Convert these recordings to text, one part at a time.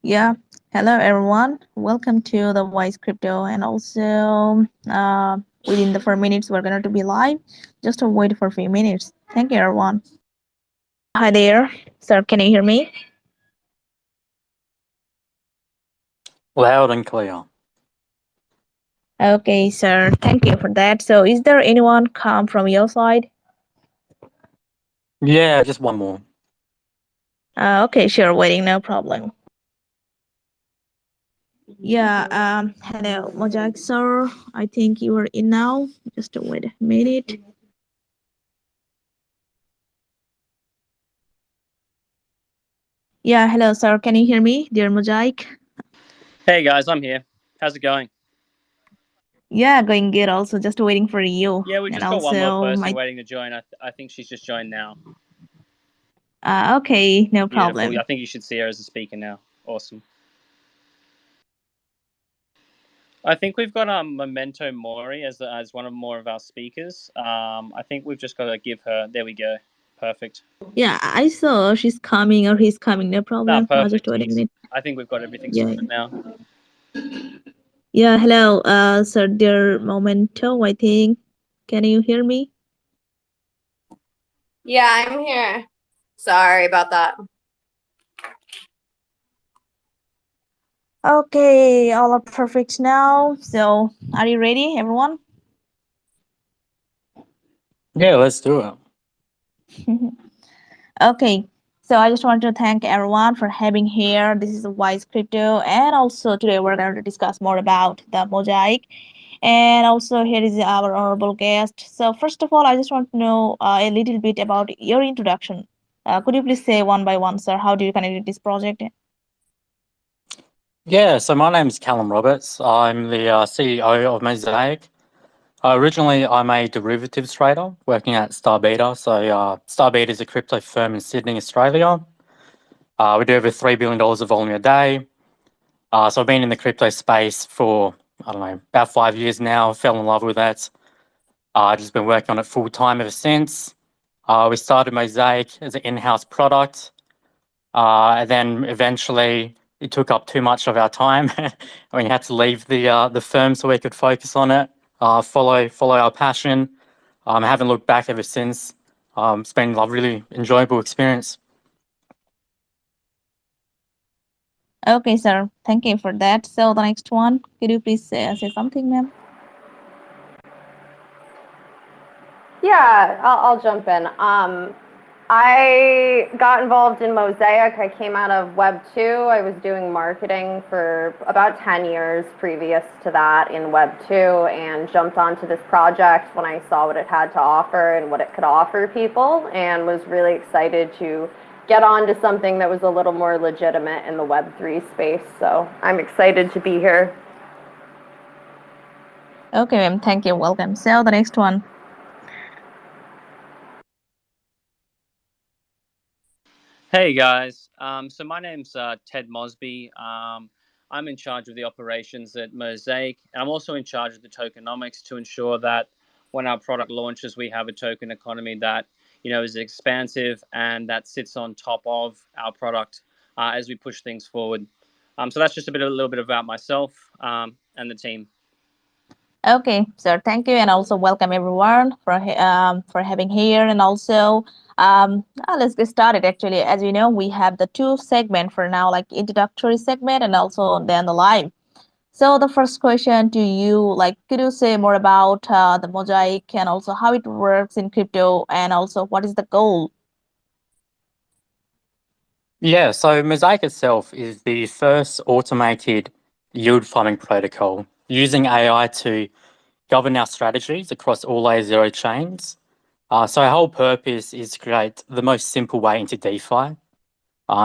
Yeah, hello everyone. Welcome to the Wise Crypto, and also within the 4 minutes we're going to be live. Just to wait for a few minutes. Thank you, everyone. Hi there, sir. Can you hear me? Loud and clear. Okay, sir. Thank you for that. So, is there anyone come from your side? Yeah, just one more. Okay, sure. Waiting, no problem. Yeah. Hello, Mojang sir. I think you are in now. Just wait a minute. Yeah. Hello, sir. Can you hear me, dear Mosaic? Hey guys, I'm here. How's it going? Yeah, going good. Also, just waiting for you, Yeah, we and just got one more also person my. waiting to join. I think she's just joined now. Okay, no Beautiful. problem. I think you should see her as a speaker now. Awesome. I think we've got Memento Mori as one of more of our speakers. I think we've just got to give her. There we go. Perfect. Yeah, I saw she's coming or he's coming. No Nah, problem. I was just perfect. waiting a Easy. minute. I think we've got everything Yeah, sorted now. yeah. Hello, sir, dear Momento. I think. Can you hear me? Yeah, I'm here. Sorry about that. Okay, all are perfect now. So, are you ready, everyone? Yeah, let's do it. Okay, so I just want to thank everyone for having here. This is Wise Crypto, and also today we're going to discuss more about the Mosaic. And also here is our honorable guest. So first of all, I just want to know a little bit about your introduction. Could you please say one by one, sir? How do you connect with this project? Yeah, so my name's Callum Roberts. I'm the CEO of Mosaic. Originally, I'm a derivatives trader working at Starbeta. So Starbeta is a crypto firm in Sydney, Australia. We do over $3 billion of volume a day. So I've been in the crypto space for, I don't know, about 5 years now. Fell in love with it. I've just been working on it full time ever since. We started Mosaic as an in-house product. And then eventually it took up too much of our time. We had to leave the firm so we could focus on it, follow our passion. I haven't looked back ever since. It's been a really enjoyable experience. Okay, sir. Thank you for that. So the next one, could you please say something, ma'am? Yeah, I'll jump in. I got involved in Mosaic. I came out of Web 2. I was doing marketing for about 10 years previous to that in Web 2 and jumped onto this project when I saw what it had to offer and what it could offer people, and was really excited to get onto something that was a little more legitimate in the Web 3 space. So I'm excited to be here. Okay, ma'am. Thank you. Welcome. So the next one. Hey guys. So my name's Ted Mosby. I'm in charge of the operations at Mosaic, and I'm also in charge of the tokenomics to ensure that when our product launches, we have a token economy that is expansive and that sits on top of our product as we push things forward. So that's just a little bit about myself and the team. Okay, so thank you, and also welcome everyone for having here, and also let's get started. Actually, as you know, we have the two segment for now, like introductory segment and also then the live. So the first question to you, like, could you say more about the Mosaic and also how it works in crypto, and also what is the goal? Yeah, so Mosaic itself is the first automated yield farming protocol using AI to govern our strategies across all LayerZero chains. So our whole purpose is to create the most simple way into DeFi.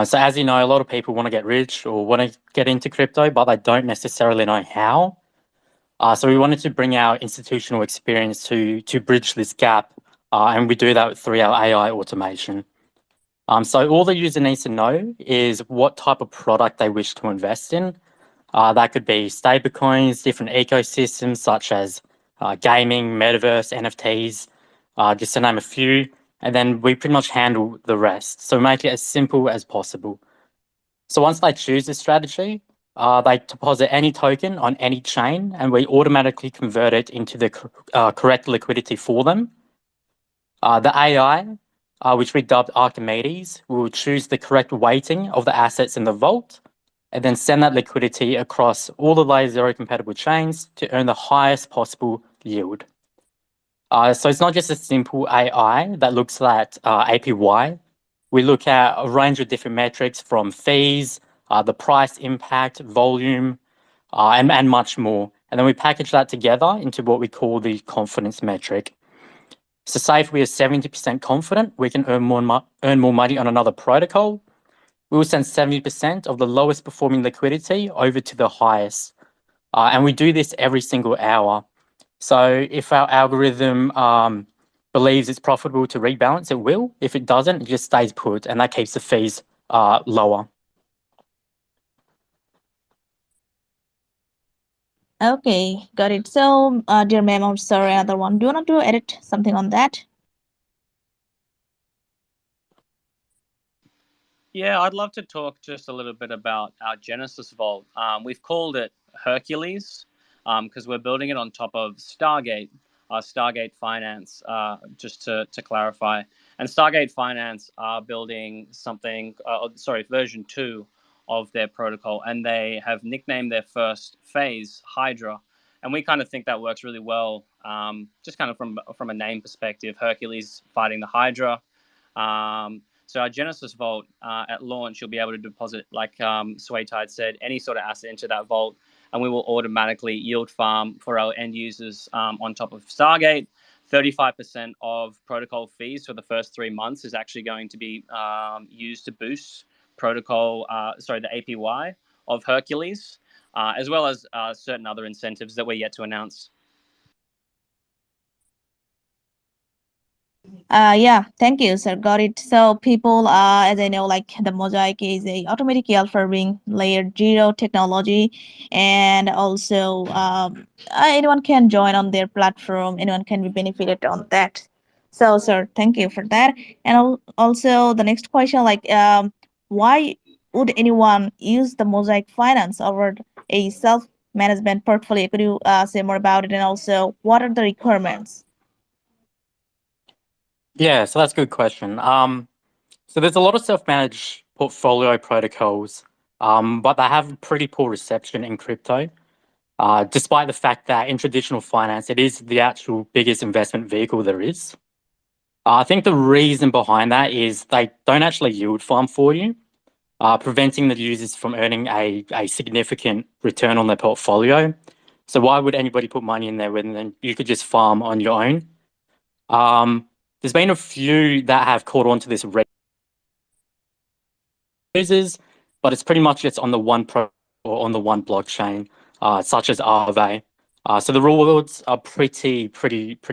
So as you know, a lot of people want to get rich or want to get into crypto, but they don't necessarily know how. So we wanted to bring our institutional experience to bridge this gap, and we do that through our AI automation. So all the user needs to know is what type of product they wish to invest in. That could be stablecoins, different ecosystems such as gaming, metaverse, NFTs, just to name a few. And then we pretty much handle the rest. So make it as simple as possible. So once they choose this strategy, they deposit any token on any chain, and we automatically convert it into the correct liquidity for them. The AI, which we dubbed Archimedes, will choose the correct weighting of the assets in the vault, and then send that liquidity across all the LayerZero compatible chains to earn the highest possible yield. So it's not just a simple AI that looks at APY. We look at a range of different metrics from fees, the price impact, volume, and much more. And then we package that together into what we call the confidence metric. So say if we are 70% confident we can earn more money on another protocol, we will send 70% of the lowest performing liquidity over to the highest. And we do this every single hour. So if our algorithm believes it's profitable to rebalance, it will. If it doesn't, it just stays put, and that keeps the fees lower. Okay, got it. So, dear ma'am, sorry, another one. Do you want to edit something on that? Yeah, I'd love to talk just a little bit about our Genesis Vault. We've called it Hercules because we're building it on top of Stargate, Stargate Finance, just to clarify. And Stargate Finance are building something, version 2 of their protocol, and they have nicknamed their first phase Hydra. And we kind of think that works really well, just kind of from a name perspective, Hercules fighting the Hydra. So our Genesis Vault at launch, you'll be able to deposit, like Swaytide said, any sort of asset into that vault, and we will automatically yield farm for our end users on top of Stargate. 35% of protocol fees for the first 3 months is actually going to be used to boost the APY of Hercules, as well as certain other incentives that we're yet to announce. Yeah, thank you, sir. Got it. So people, as I know, like the Mosaic is a automatic yield farming LayerZero technology, and also anyone can join on their platform. Anyone can be benefited on that. So, sir, thank you for that. And also the next question, like, why would anyone use the Mosaic Finance over a self-management portfolio? Could you say more about it? And also, what are the requirements? Yeah, so that's a good question. So there's a lot of self-managed portfolio protocols, but they have pretty poor reception in crypto. Despite the fact that in traditional finance, it is the actual biggest investment vehicle there is. I think the reason behind that is they don't actually yield farm for you, preventing the users from earning a significant return on their portfolio. So why would anybody put money in there when then you could just farm on your own? There's been a few that have caught on to this users, but it's pretty much just on the one or on the one blockchain, such as Aave. So the rewards are pretty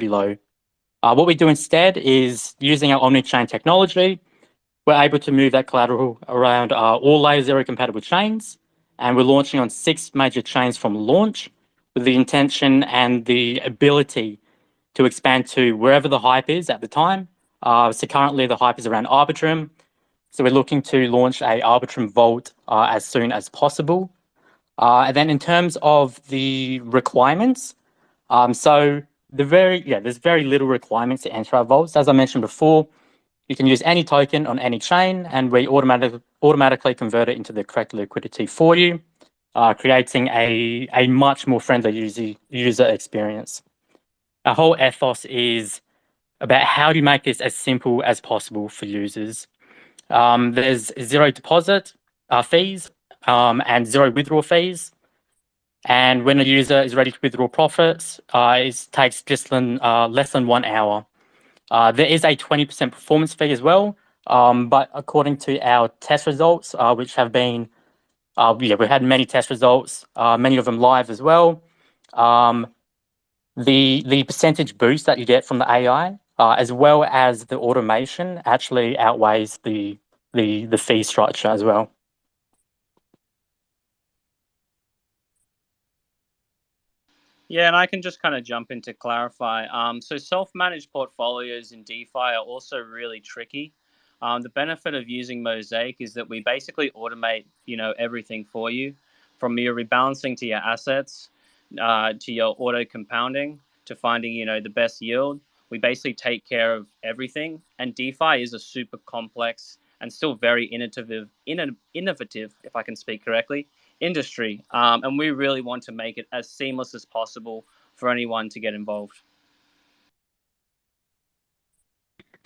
low. What we do instead is using our omni-chain technology, we're able to move that collateral around all LayerZero compatible chains, and we're launching on 6 major chains from launch with the intention and the ability to expand to wherever the hype is at the time. So currently the hype is around Arbitrum. So we're looking to launch a Arbitrum Vault as soon as possible. And then in terms of the requirements, there's very little requirements to enter our vaults. As I mentioned before, you can use any token on any chain, and we automatically convert it into the correct liquidity for you, creating a much more friendly user experience. Our whole ethos is about how do you make this as simple as possible for users. There's 0 deposit fees and 0 withdrawal fees. And when a user is ready to withdraw profits, it takes just less than 1 hour. There is a 20% performance fee as well, but according to our test results, which have been, we've had many test results, many of them live as well. The percentage boost that you get from the AI, as well as the automation, actually outweighs the fee structure as well. Yeah, and I can just kind of jump in to clarify. So self-managed portfolios in DeFi are also really tricky. The benefit of using Mosaic is that we basically automate, everything for you, from your rebalancing to your assets, to your auto compounding, to finding, the best yield. We basically take care of everything. And DeFi is a super complex and still very innovative, if I can speak correctly, industry. And we really want to make it as seamless as possible for anyone to get involved.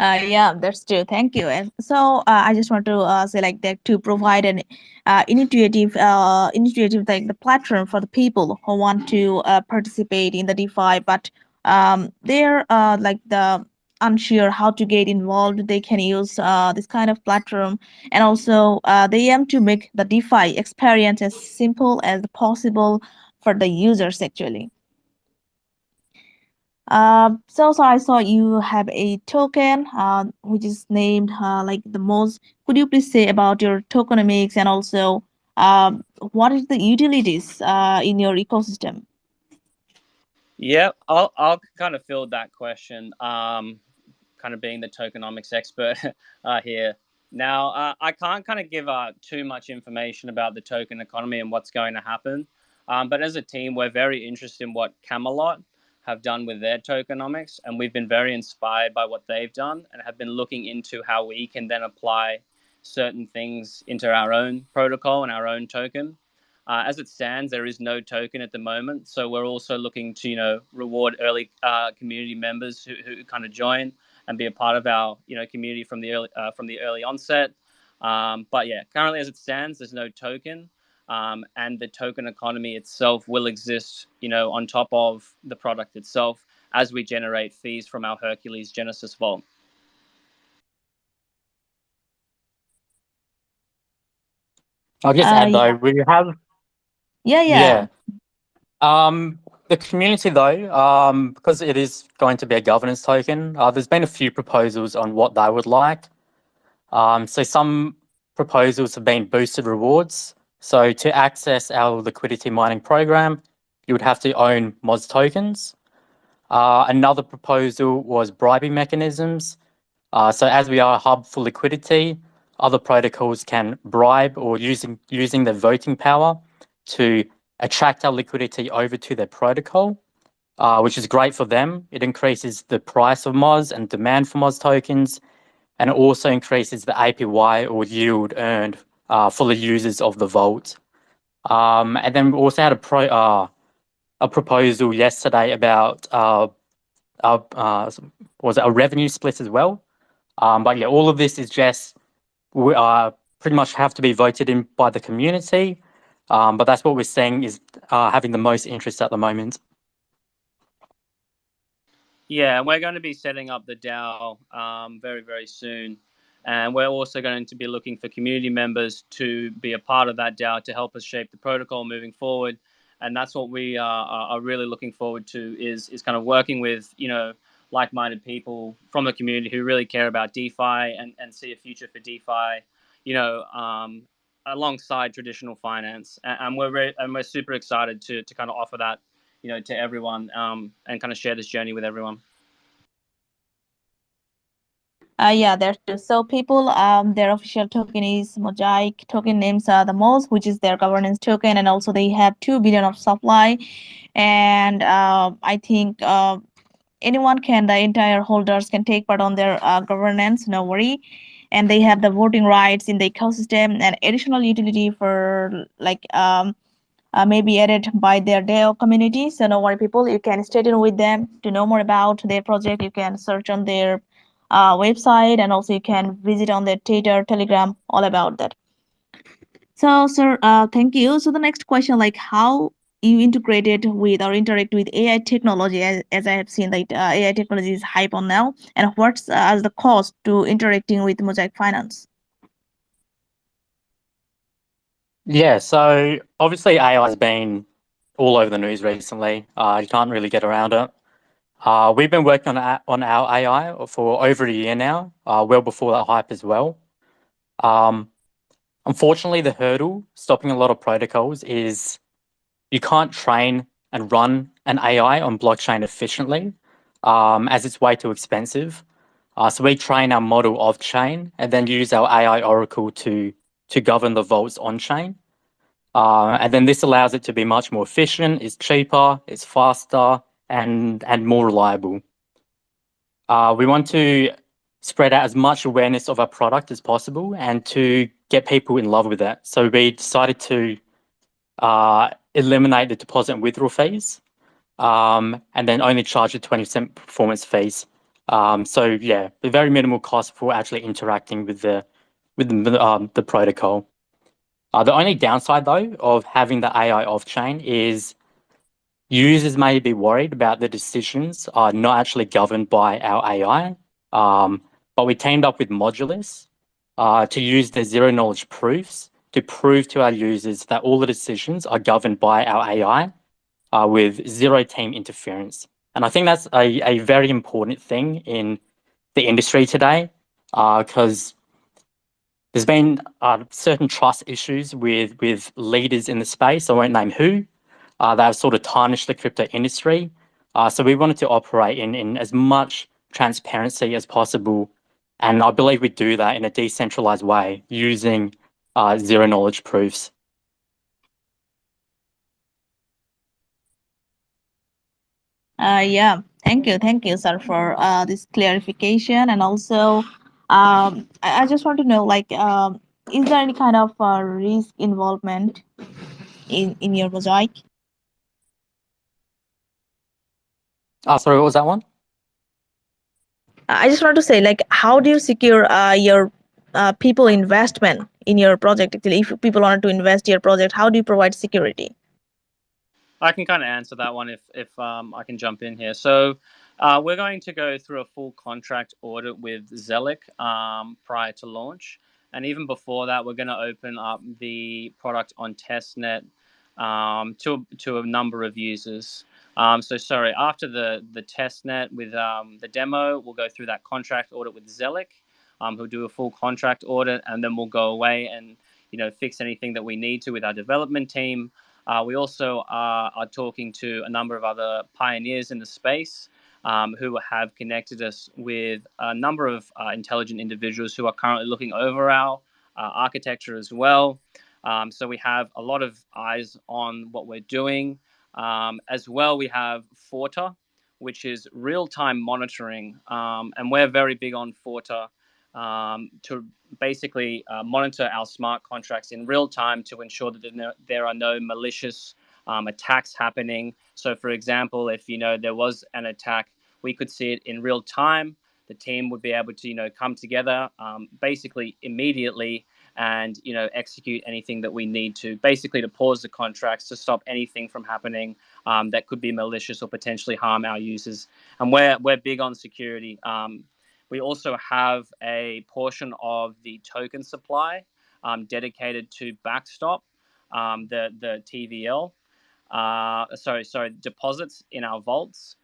Yeah, that's true. Thank you. And so I just want to say like that to provide an intuitive like the platform for the people who want to participate in the DeFi, but they're like the unsure how to get involved. They can use this kind of platform, and also they aim to make the DeFi experience as simple as possible for the users actually. So I saw you have a token, which is named like the MoZ. Could you please say about your tokenomics and also what is the utilities in your ecosystem? Yeah, I'll kind of field that question. Kind of being the tokenomics expert here. Now, I can't kind of give too much information about the token economy and what's going to happen. But as a team, we're very interested in what Camelot have done with their tokenomics, and we've been very inspired by what they've done and have been looking into how we can then apply certain things into our own protocol and our own token. As it stands, there is no token at the moment, so we're also looking to reward early community members who kind of join and be a part of our community from the early onset. But yeah, currently as it stands, there's no token, and the token economy itself will exist on top of the product itself as we generate fees from our Hercules Genesis vault. I'll just add though, we have Yeah. the community though, because it is going to be a governance token, there's been a few proposals on what they would like. So some proposals have been boosted rewards. So to access our liquidity mining program, you would have to own MoZ tokens. Another proposal was bribing mechanisms. So as we are a hub for liquidity, other protocols can bribe or using their voting power to attract our liquidity over to their protocol, which is great for them. It increases the price of MoZ and demand for MoZ tokens, and it also increases the APY or yield earned for the users of the vault. And then we also had a proposal yesterday about was it a revenue split as well? But yeah, all of this is just pretty much have to be voted in by the community. But that's what we're seeing is having the most interest at the moment. Yeah, we're going to be setting up the DAO very, very soon. And we're also going to be looking for community members to be a part of that DAO to help us shape the protocol moving forward. And that's what we are really looking forward to is kind of working with, like-minded people from the community who really care about DeFi and see a future for DeFi, alongside traditional finance. And we're super excited to kind of offer that, to everyone and kind of share this journey with everyone. Yeah, that's true. So people, their official token is Mosaic. Token names are the MoZ, which is their governance token, and also they have 2 billion of supply. And I think anyone can, the entire holders can take part on their governance, no worry. And they have the voting rights in the ecosystem and additional utility for like may be added by their DAO community. So no worry, people, you can stay tuned with them to know more about their project. You can search on their website, and also you can visit on their Twitter, Telegram, all about that. So, sir, thank you. So the next question, like how you integrated with or interact with AI technology, as I have seen that AI technology is hype on now, and what's as the cost to interacting with Mosaic Finance? Yeah, so obviously AI has been all over the news recently. You can't really get around it. We've been working on our AI for over a year now, well before that hype as well. Unfortunately, the hurdle stopping a lot of protocols is you can't train and run an AI on blockchain efficiently, as it's way too expensive. So we train our model off chain and then use our AI oracle to govern the vaults on chain. And then this allows it to be much more efficient, it's cheaper, it's faster, and more reliable. We want to spread out as much awareness of our product as possible and to get people in love with it. So we decided to eliminate the deposit and withdrawal fees, and then only charge the 20% performance fees. So yeah, a very minimal cost for actually interacting with the protocol. The only downside though of having the AI off chain is users may be worried about the decisions are not actually governed by our AI. But we teamed up with Modulus to use the zero knowledge proofs to prove to our users that all the decisions are governed by our AI with zero team interference. And I think that's a very important thing in the industry today because there's been certain trust issues with leaders in the space. I won't name who. That have sort of tarnished the crypto industry. So we wanted to operate in as much transparency as possible. And I believe we do that in a decentralized way using zero knowledge proofs. Yeah, thank you, sir, for this clarification. And also, I just want to know, like, is there any kind of risk involvement in your mosaic? Sorry, what was that one? I just want to say, like, how do you secure your people investment in your project? Actually, if people want to invest your project, how do you provide security? I can kind of answer that one if I can jump in here. So we're going to go through a full contract audit with Zelic prior to launch. And even before that, we're going to open up the product on testnet to a number of users. Sorry, after the testnet with the demo, we'll go through that contract audit with Zelic, who'll do a full contract audit, and then we'll go away and fix anything that we need to with our development team. We also are talking to a number of other pioneers in the space who have connected us with a number of intelligent individuals who are currently looking over our architecture as well. So we have a lot of eyes on what we're doing. As well, we have Forta, which is real-time monitoring, and we're very big on Forta to basically monitor our smart contracts in real time to ensure that there are no malicious attacks happening. So, for example, if there was an attack, we could see it in real time. The team would be able to come together basically immediately and execute anything that we need to, basically to pause the contracts to stop anything from happening that could be malicious or potentially harm our users. And we're big on security. We also have a portion of the token supply dedicated to backstop the TVL. Sorry, deposits in our vaults.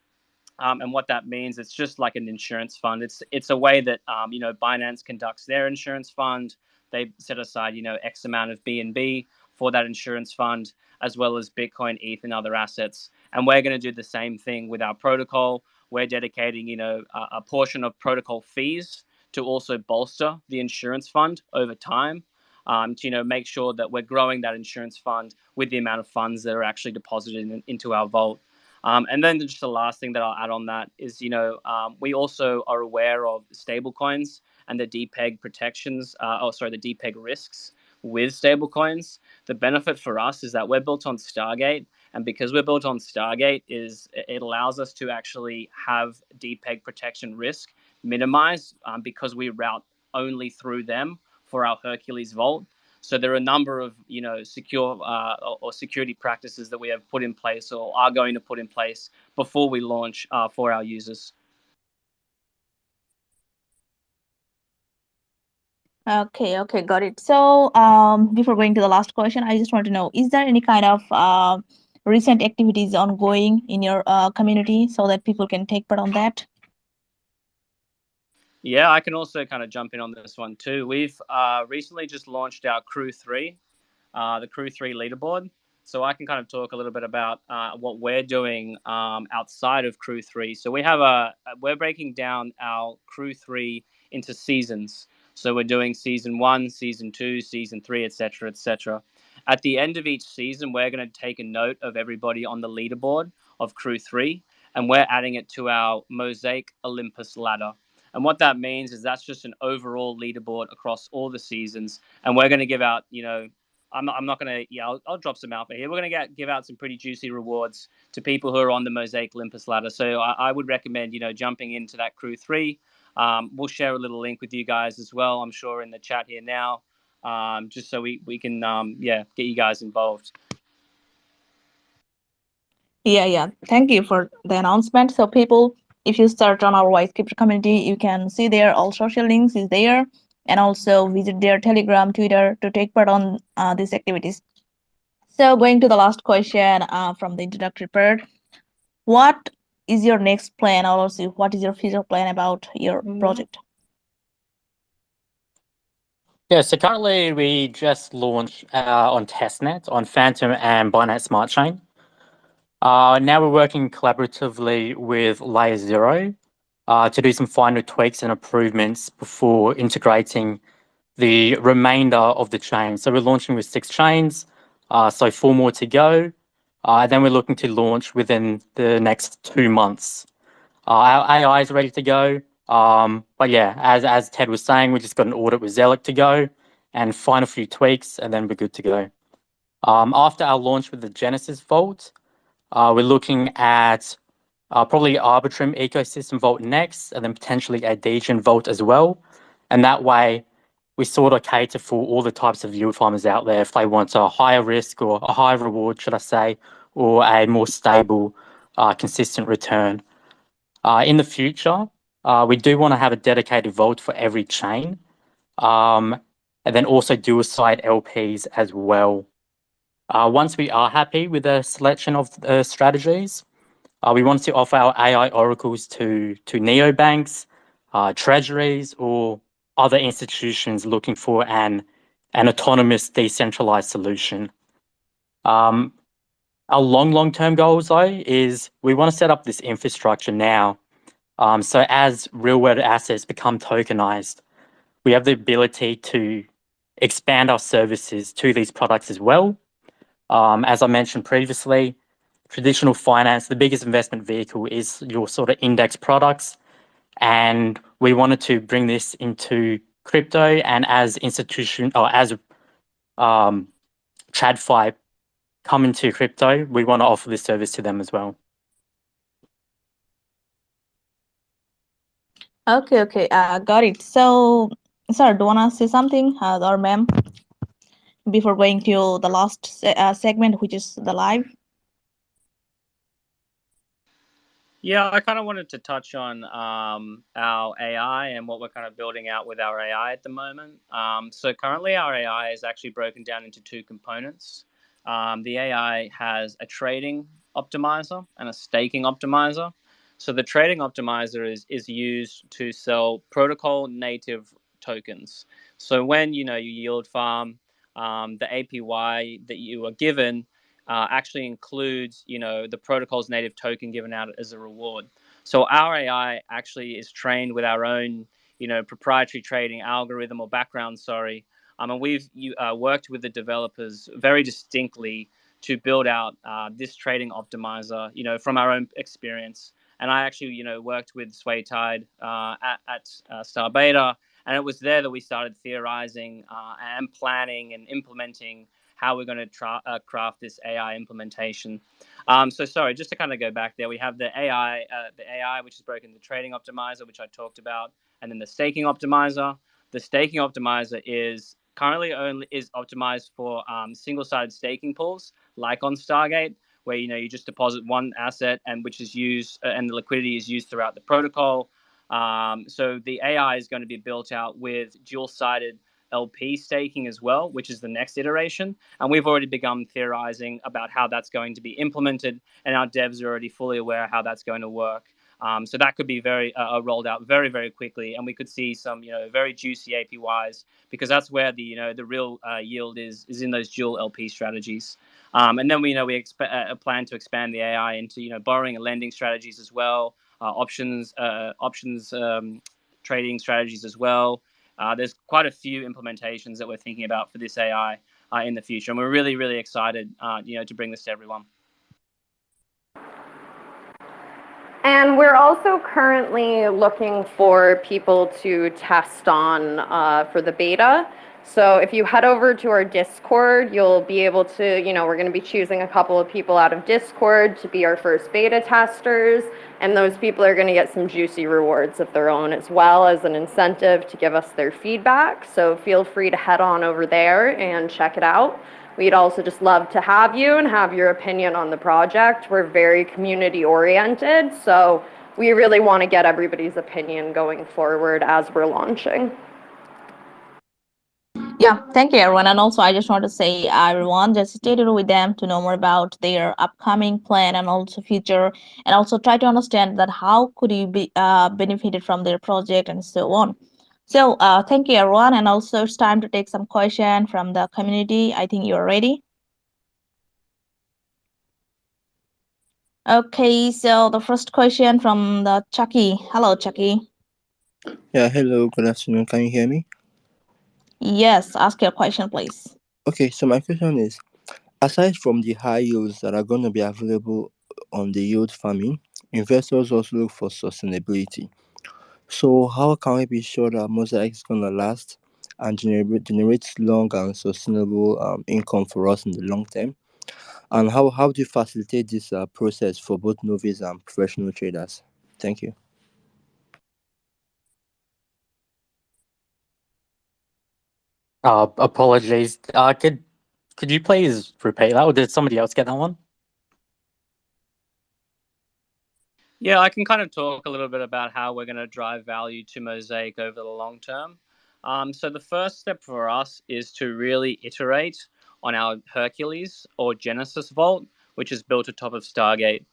And what that means, it's just like an insurance fund. It's a way that Binance conducts their insurance fund. They set aside X amount of BNB for that insurance fund, as well as Bitcoin, ETH, and other assets. And we're going to do the same thing with our protocol. We're dedicating a portion of protocol fees to also bolster the insurance fund over time. To make sure that we're growing that insurance fund with the amount of funds that are actually deposited into our vault. And then just the last thing that I'll add on that is, we also are aware of stablecoins and the depeg protections, the depeg risks with stablecoins. The benefit for us is that we're built on Stargate, and because we're built on Stargate, it allows us to actually have depeg protection risk minimized because we route only through them for our Hercules vault. So there are a number of secure or security practices that we have put in place or are going to put in place before we launch for our users. Okay, got it. So, before going to the last question, I just want to know: is there any kind of recent activities ongoing in your community so that people can take part on that? Yeah, I can also kind of jump in on this one too. We've recently just launched our Crew 3, the Crew 3 leaderboard. So I can kind of talk a little bit about what we're doing outside of Crew 3. So we're breaking down our Crew 3 into seasons. So we're doing season 1, season 2, season 3, etc., etc. At the end of each season, we're going to take a note of everybody on the leaderboard of Crew 3, and we're adding it to our Mosaic Olympus ladder. And what that means is that's just an overall leaderboard across all the seasons. And we're going to give out, I'm not going to, I'll drop some alpha here. We're going to give out some pretty juicy rewards to people who are on the Mosaic Olympus ladder. So I would recommend, jumping into that Crew 3. We'll share a little link with you guys as well, I'm sure, in the chat here now, just so we can, get you guys involved. Yeah. Thank you for the announcement. So people, if you search on our White Crypto community, you can see there all social links is there, and also visit their Telegram, Twitter to take part on these activities. So going to the last question from the introductory part, what is your next plan, or also what is your future plan about your project? Yeah, so currently we just launched on testnet on Phantom and Binance Smart Chain. Now we're working collaboratively with LayerZero to do some final tweaks and improvements before integrating the remainder of the chain. So we're launching with 6 chains, so 4 more to go. Then we're looking to launch within the next 2 months. Our AI is ready to go. But yeah, as Ted was saying, we just got an audit with Zelic to go and find a few tweaks, and then we're good to go. After our launch with the Genesis Vault, we're looking at probably Arbitrum ecosystem vault next, and then potentially a Degen vault as well. And that way, we sort of cater for all the types of yield farmers out there if they want a higher risk or a higher reward, should I say, or a more stable, consistent return. In the future, we do want to have a dedicated vault for every chain, and then also dual-side LPs as well. Once we are happy with the selection of strategies, we want to offer our AI oracles to neobanks, treasuries, or other institutions looking for an autonomous, decentralized solution. Our long-term goals, though, is we want to set up this infrastructure now. So as real-world assets become tokenized, we have the ability to expand our services to these products as well. As I mentioned previously, traditional finance, the biggest investment vehicle is your sort of index products. And we wanted to bring this into crypto, and as TradFi come into crypto, we want to offer this service to them as well. Okay, got it. So, sir, do you want to say something, or ma'am, before going to the last segment, which is the live? Yeah, I kind of wanted to touch on our AI and what we're kind of building out with our AI at the moment. So currently our AI is actually broken down into 2 components. The AI has a trading optimizer and a staking optimizer. So the trading optimizer is used to sell protocol native tokens. So when you yield farm, the APY that you are given actually includes, the protocol's native token given out as a reward. So our AI actually is trained with our own, proprietary trading algorithm or background, and we've worked with the developers very distinctly to build out this trading optimizer, from our own experience. And I actually, worked with Sway Tide at Star Beta, and it was there that we started theorizing and planning and implementing how we're going to craft this AI implementation. So sorry, just to kind of go back there, we have the AI, which is broken the trading optimizer, which I talked about, and then the staking optimizer. The staking optimizer is currently only is optimized for single-sided staking pools, like on Stargate, where you just deposit one asset and which is used and the liquidity is used throughout the protocol. So the AI is going to be built out with dual-sided LP staking as well, which is the next iteration. And we've already begun theorizing about how that's going to be implemented, and our devs are already fully aware how that's going to work. So that could be very rolled out very, very quickly, and we could see some very juicy APYs, because that's where the real yield is in those dual LP strategies. And then we plan to expand the AI into borrowing and lending strategies as well, options trading strategies as well. There's quite a few implementations that we're thinking about for this AI in the future, and we're really, really excited to bring this to everyone. And we're also currently looking for people to test on for the beta. So if you head over to our Discord, you'll be able to, we're going to be choosing a couple of people out of Discord to be our first beta testers. And those people are going to get some juicy rewards of their own, as well as an incentive to give us their feedback. So feel free to head on over there and check it out. We'd also just love to have you and have your opinion on the project. We're very community oriented, so we really want to get everybody's opinion going forward as we're launching. Yeah, thank you, everyone. And also, I just want to say, everyone, just stay tuned with them to know more about their upcoming plan and also future, and also try to understand that how could you be benefited from their project and so on. So, thank you, everyone. And also, it's time to take some question from the community. I think you're ready. Okay, so the first question from the Chucky. Hello, Chucky. Yeah, hello, good afternoon. Can you hear me? Yes, ask your question, please. Okay, so my question is, aside from the high yields that are going to be available on the yield farming, investors also look for sustainability. So how can we be sure that Mosaic is going to last and generate long and sustainable income for us in the long term? And how do you facilitate this process for both novice and professional traders? Thank you. Apologies. Could you please repeat that, or did somebody else get that one? Yeah, I can kind of talk a little bit about how we're going to drive value to Mosaic over the long term. So the first step for us is to really iterate on our Hercules or Genesis vault, which is built atop of Stargate.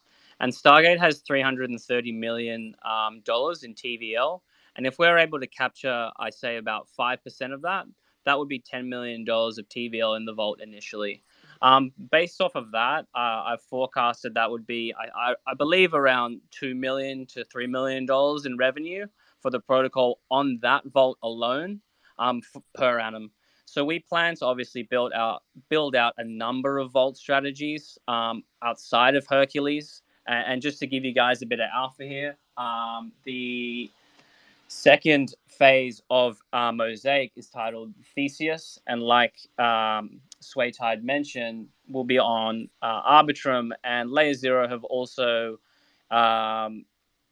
And Stargate has $330 million in TVL. And if we're able to capture, I say, about 5% of that, that would be $10 million of TVL in the vault initially. Based off of that, I've forecasted that would be, I believe, around $2 million to $3 million in revenue for the protocol on that vault alone per annum. So we plan to obviously build out a number of vault strategies outside of Hercules. And just to give you guys a bit of alpha here, the second phase of Mosaic is titled Theseus, and like Swaytide mentioned, will be on Arbitrum, and LayerZero have also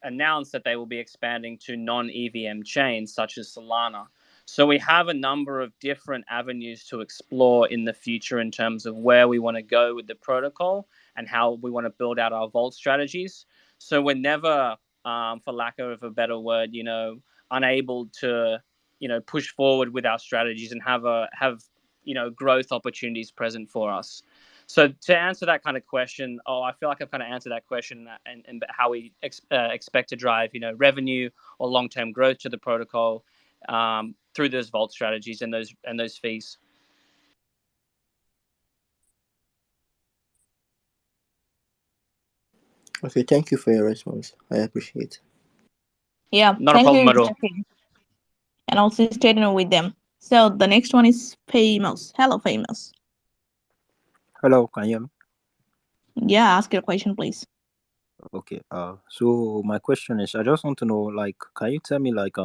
announced that they will be expanding to non-EVM chains such as Solana. So we have a number of different avenues to explore in the future in terms of where we want to go with the protocol and how we want to build out our vault strategies. So we're never, for lack of a better word, unable to, push forward with our strategies and have growth opportunities present for us. So to answer that kind of question, I feel like I've kind of answered that question and how we expect to drive, revenue or long-term growth to the protocol through those vault strategies and those fees. Okay, thank you for your response. I appreciate it. Yeah, Not thank a problem you, at all. Chucky. And also stay tuned with them. So the next one is Famous. Hello, Famous. Hello, can you hear me? Yeah, ask your question, please. Okay. So my question is, I just want to know, like, can you tell me, like,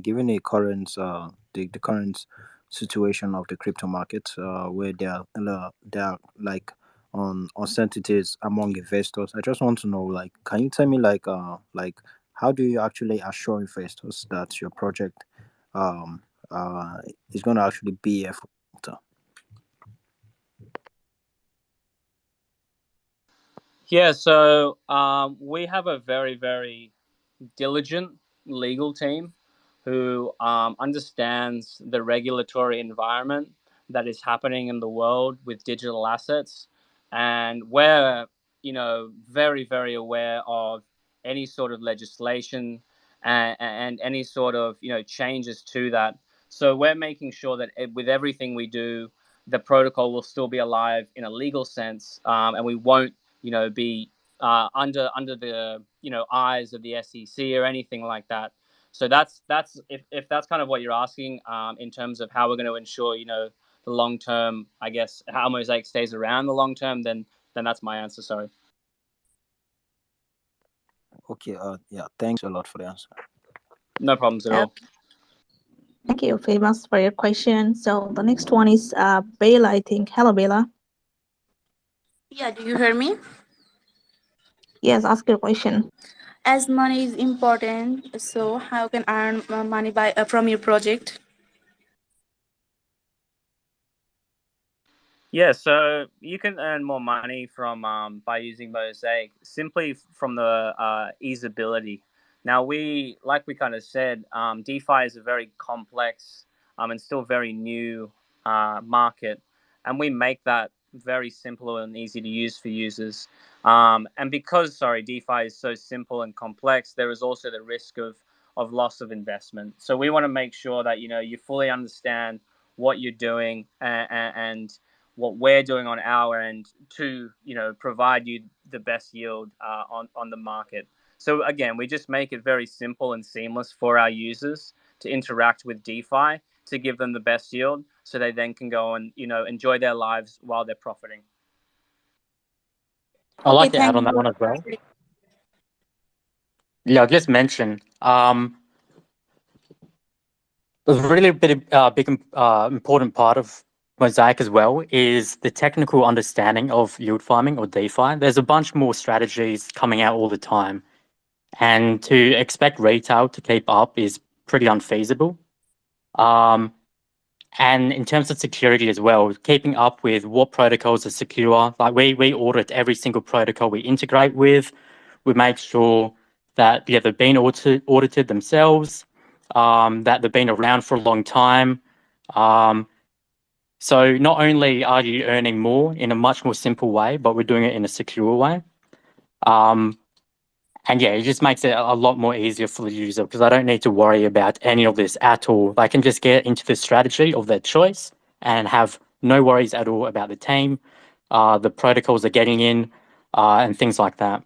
given the current, the current situation of the crypto market, where there are like uncertainties among investors. I just want to know, like, can you tell me, like, how do you actually assure investors that your project, is going to actually be a filter? Yeah, so we have a very, very diligent legal team who understands the regulatory environment that is happening in the world with digital assets. And we're, very, very aware of any sort of legislation and any sort of changes to that. So we're making sure that with everything we do, the protocol will still be alive in a legal sense, and we won't be under the eyes of the SEC or anything like that. So that's if that's kind of what you're asking, in terms of how we're going to ensure the long term, I guess, how Mosaic stays around the long term, then that's my answer. Sorry. Okay. Yeah. Thanks a lot for the answer. No problems at all. Okay. Thank you, famous, for your question. So the next one is Bella, I think. Hello, Bella. Yeah, do you hear me? Yes, ask your question. As money is important, so how can earn money by from your project? Yeah, so you can earn more money from by using Mosaic simply from the easeability. Now like we kind of said, DeFi is a very complex and still very new market, and we make that very simple and easy to use for users. And because DeFi is so simple and complex, there is also the risk of loss of investment. So we want to make sure that you fully understand what you're doing and what we're doing on our end to provide you the best yield on the market. So again, we just make it very simple and seamless for our users to interact with DeFi to give them the best yield, so they then can go and enjoy their lives while they're profiting. I'd Okay, like to add thank on that you. one as well. Yeah, I'll just mention a really big important part of Mosaic as well is the technical understanding of yield farming or DeFi. There's a bunch more strategies coming out all the time, and to expect retail to keep up is pretty unfeasible. And in terms of security as well, keeping up with what protocols are secure, like we audit every single protocol we integrate with. We make sure that they've been audited themselves, that they've been around for a long time. So not only are you earning more in a much more simple way, but we're doing it in a secure way. And yeah, it just makes it a lot more easier for the user because I don't need to worry about any of this at all. They can just get into the strategy of their choice and have no worries at all about the team, the protocols they're getting in, and things like that.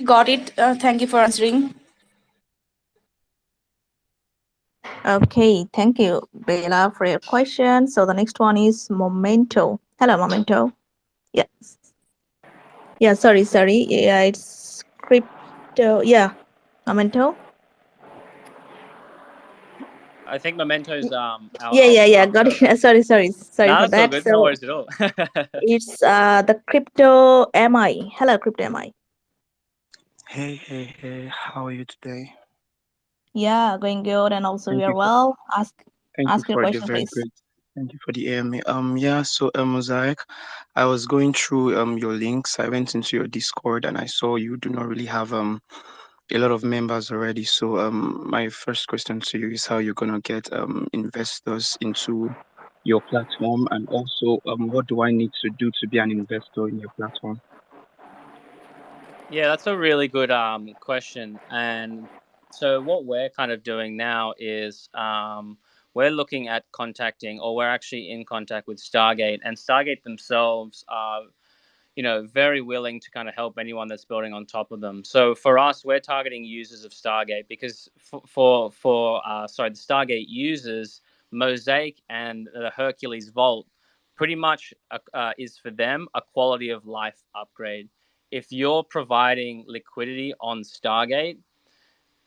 Got it. Thank you for answering. Okay, thank you, Bella, for your question. So the next one is Momento. Hello, Momento. Yes. Yeah, sorry. Yeah, it's crypto. Yeah, Memento. I think Memento's Yeah. Got so it. Sorry no, for that's all that. good. No So worries at all. it's the crypto MI. Hello, crypto MI. Hey, how are you today? Yeah, going good, and also we Thank are you for well. thank you Ask your for the question, very please. great thank you for the AMA. Yeah, so Mosaic, I was going through your links. I went into your Discord and I saw you do not really have a lot of members already. So my first question to you is how you're gonna get investors into your platform, and also what do I need to do to be an investor in your platform? Yeah, that's a really good question. And so what we're kind of doing now is we're looking at contacting, or we're actually in contact with Stargate, and Stargate themselves are very willing to kind of help anyone that's building on top of them. So for us, we're targeting users of Stargate because the Stargate users, Mosaic and the Hercules Vault pretty much is for them a quality of life upgrade. If you're providing liquidity on Stargate,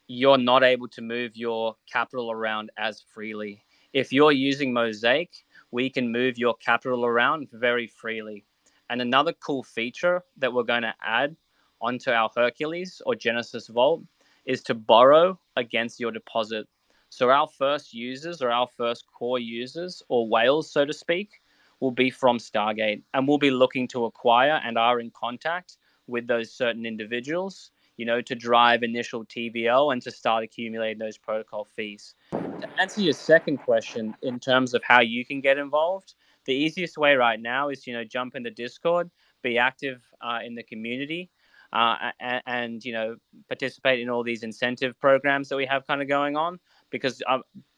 you're not able to move your capital around as freely. If you're using Mosaic, we can move your capital around very freely. And another cool feature that we're going to add onto our Hercules or Genesis Vault is to borrow against your deposit. So our first users, or our first core users, or whales, so to speak, will be from Stargate. And we'll be looking to acquire and are in contact with those certain individuals, to drive initial TVL and to start accumulating those protocol fees. To answer your second question, in terms of how you can get involved, the easiest way right now is, jump into Discord, be active in the community and participate in all these incentive programs that we have kind of going on. Because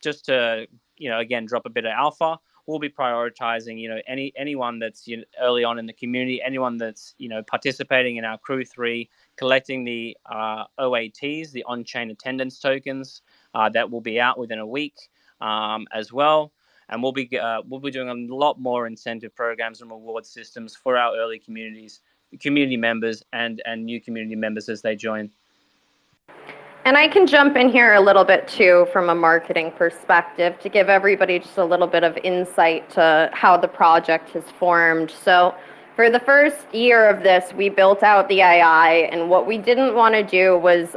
just to again drop a bit of alpha, we'll be prioritizing anyone that's early on in the community, anyone that's participating in our Crew 3, collecting the OATs, the on-chain attendance tokens that will be out within a week as well. And we'll be doing a lot more incentive programs and reward systems for our early community members and new community members as they join. And I can jump in here a little bit too from a marketing perspective to give everybody just a little bit of insight to how the project has formed. So for the first year of this, we built out the AI, and what we didn't want to do was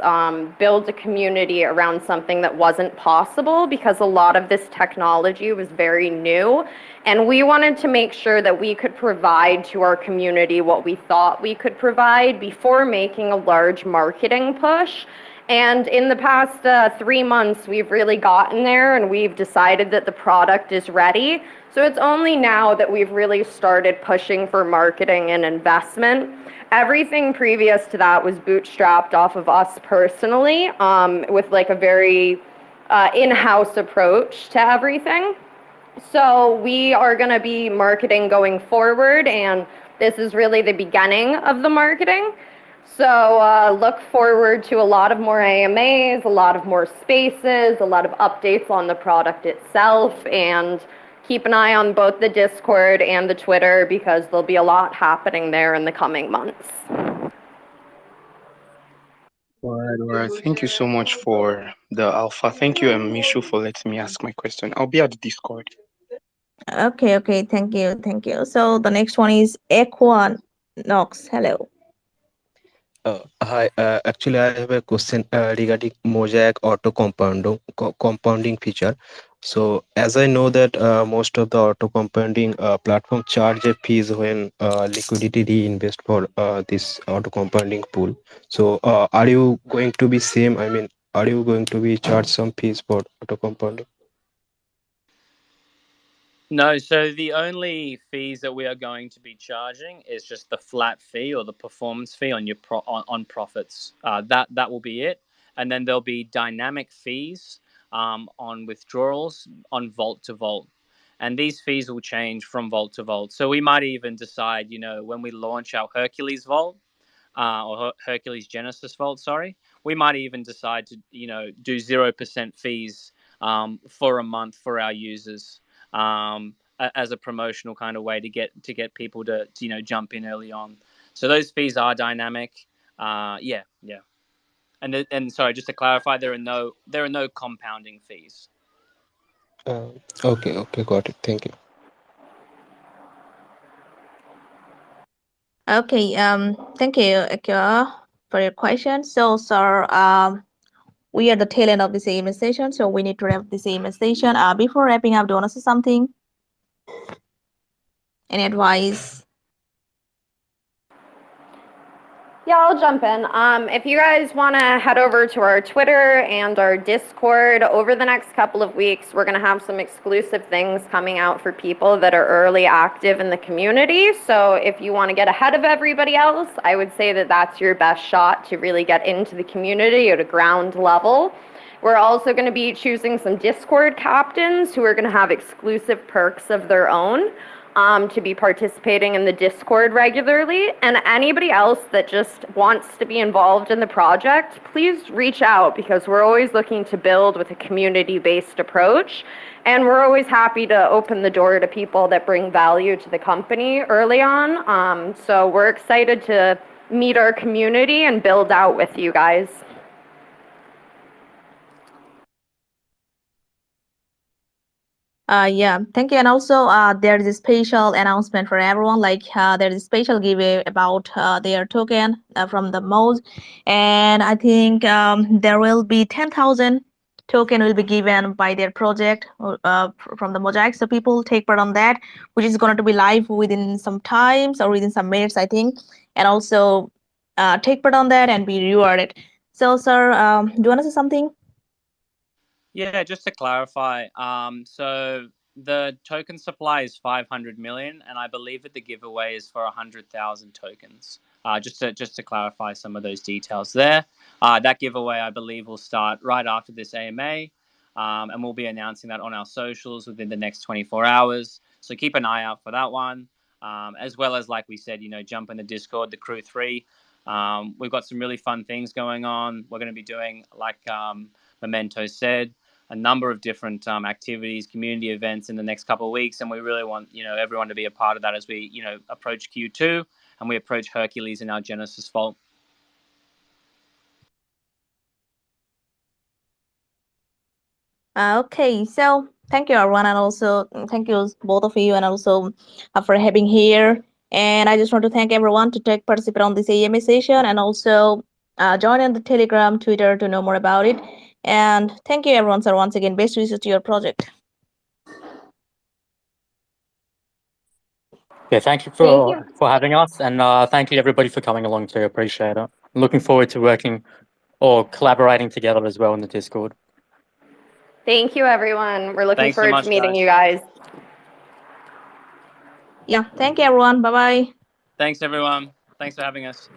build a community around something that wasn't possible, because a lot of this technology was very new, and we wanted to make sure that we could provide to our community what we thought we could provide before making a large marketing push. And in the past 3 months, we've really gotten there, and we've decided that the product is ready. So it's only now that we've really started pushing for marketing and investment. Everything previous to that was bootstrapped off of us personally, with like a very in-house approach to everything. So we are going to be marketing going forward, and this is really the beginning of the marketing. So look forward to a lot of more AMAs, a lot of more spaces, a lot of updates on the product itself, and keep an eye on both the Discord and the Twitter, because there'll be a lot happening there in the coming months. All right. Thank you so much for the alpha. Thank you, Mishu, for letting me ask my question. I'll be at the Discord. Okay, thank you. So the next one is Equinox. Hello. Hi, actually, I have a question regarding Mosaic auto compounding feature. So, as I know that most of the auto compounding platform charge a fees when liquidity reinvest for this auto compounding pool. So, are you going to be same? I mean, are you going to be charge some fees for auto compounding? No, so the only fees that we are going to be charging is just the flat fee or the performance fee on your on profits. That will be it, and then there'll be dynamic fees on withdrawals on vault to vault, and these fees will change from vault to vault. So we might even decide, when we launch our Hercules vault or Hercules Genesis vault, sorry, we might even decide to do 0% fees for a month for our users. As a promotional kind of way to get people to jump in early on. So those fees are dynamic. Yeah. And sorry, just to clarify, there are no compounding fees. Okay, got it. Thank you. Okay, thank you, Akira, for your question. So, sir, we are the tail end of the same session, so we need to wrap the same session. Before wrapping up, do you want to say something? Any advice? Yeah, I'll jump in. If you guys want to head over to our Twitter and our Discord, over the next couple of weeks, we're going to have some exclusive things coming out for people that are early active in the community. So if you want to get ahead of everybody else, I would say that that's your best shot to really get into the community at a ground level. We're also going to be choosing some Discord captains who are going to have exclusive perks of their own. To be participating in the Discord regularly, and anybody else that just wants to be involved in the project, please reach out, because we're always looking to build with a community-based approach, and we're always happy to open the door to people that bring value to the company early on. So we're excited to meet our community and build out with you guys. Yeah, thank you. And also, there's a special announcement for everyone. Like, there's a special giveaway about their token from the MoZ, and I think there will be 10,000 token will be given by their project from the Mosaic. So people take part on that, which is going to be live within some times or within some minutes, I think, and also take part on that and be rewarded. So, sir, do you want to say something? Yeah, just to clarify, so the token supply is 500 million, and I believe that the giveaway is for 100,000 tokens. Just to clarify some of those details there. That giveaway, I believe, will start right after this AMA, and we'll be announcing that on our socials within the next 24 hours. So keep an eye out for that one, as well as, like we said, jump in the Discord, the Crew 3. We've got some really fun things going on. We're going to be doing, like Memento said, a number of different activities, community events in the next couple of weeks, and we really want everyone to be a part of that as we approach Q2 and we approach Hercules in our Genesis vault. Okay, so thank you everyone, and also thank you both of you, and also for having here. And I just want to thank everyone to take participate on this AMA session, and also join in the Telegram, Twitter to know more about it. And thank you everyone, sir. Once again, best wishes to your project. Yeah, thank you for having us, and thank you everybody for coming along too. Appreciate it. Looking forward to working or collaborating together as well in the Discord. Thank you, everyone. We're looking Thanks so forward much, to meeting guys. you guys. Yeah, thank you everyone. Bye bye. Thanks everyone. Thanks for having us.